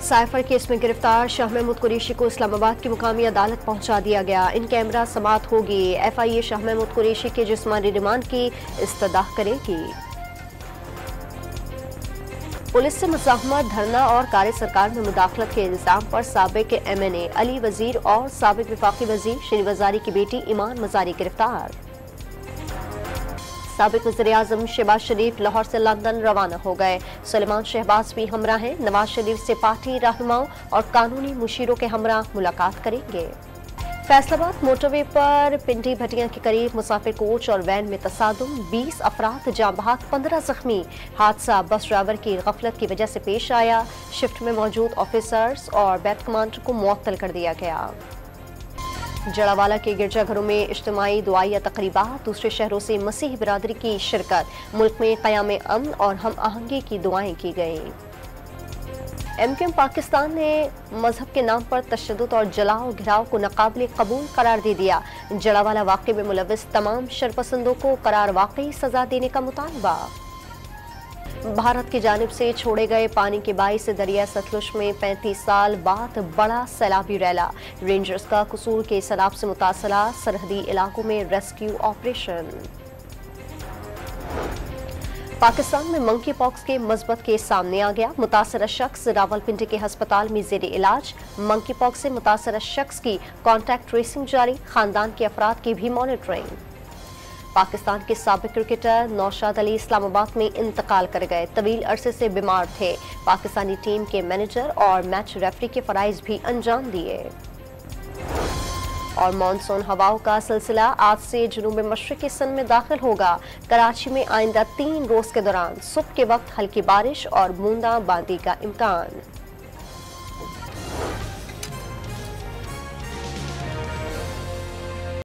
Cipher case में गिरफ्तार शाह महमूद कुरैशी को इस्लामाबाद की मुकामी अदालत पहुंचा दिया गया। इन कैमरा समात होगी। FIA शाह महमूद कुरैशी के जिस्मानी रिमांड की इस्तदाह करेगी। पुलिस से मुज़ाहमत, धरना और कार्य सरकार में मुदाखलत के इल्जाम पर साबिक MNA अली वजीर और साबिक वफाकी वजीर शरी वजारी की बेटी ईमान मजारी गिरफ्तार। साबिक वज़ीर-ए-आज़म शहबाज शरीफ लाहौर से लंदन रवाना हो गए। सुलेमान शहबाज भी हमरा हैं। नवाज शरीफ से पार्टी रहनुमाओं और कानूनी मुशीरों के हमरा मुलाकात करेंगे। फैसलाबाद मोटरवे पर पिंडी भटिया के करीब मुसाफिर कोच और वैन में तसादुम, 20 अफराद जाँ बहक, 15 जख्मी। हादसा बस ड्राइवर की गफलत की वजह से पेश आया। शिफ्ट में मौजूद ऑफिसर्स और बैट कमांडर को मुअत्तल कर दिया गया। जड़ावाला के गिरजाघरों में इज्तिमाई दुआया तकरीबात, दूसरे शहरों से मसीह बिरादरी की शिरकत। मुल्क में क़याम अमन और हम आहंगी की दुआएं की गईं। MQM पाकिस्तान ने मजहब के नाम पर तशद्दुद और जलाओ घिराव को नाकाबिल कबूल करार दे दिया। जड़ावाला वाक़े में मुलव्विस तमाम शरपसंदों को करार वाकई सजा देने का मुतालबा। भारत की जानिब से छोड़े गए पानी के बाइस दरिया सतलुज में 35 साल बाद बड़ा सैलाबी रैला। रेंजर्स का कसूर के सैलाब से मुतासरा सरहदी इलाकों में रेस्क्यू ऑपरेशन। पाकिस्तान में मंकी पॉक्स के मस्बत केस सामने आ गया। मुतासरा शख्स रावलपिंडी के हस्पताल में जेर इलाज। मंकी पॉक्स से मुतासरा शख्स की कॉन्टैक्ट ट्रेसिंग जारी, खानदान के अफराद की भी मॉनिटरिंग। पाकिस्तान के साबिक क्रिकेटर नौशाद अली इस्लामाबाद में इंतकाल कर गए। तवील अरसे से बीमार थे। पाकिस्तानी टीम के मैनेजर और मैच रेफरी के फराइज भी अंजाम दिए। और मानसून हवाओं का सिलसिला आज से जुनूब मशरिकी सिंध में दाखिल होगा। कराची में आइंदा 3 रोज के दौरान सुबह के वक्त हल्की बारिश और बूंदाबांदी का इम्कान।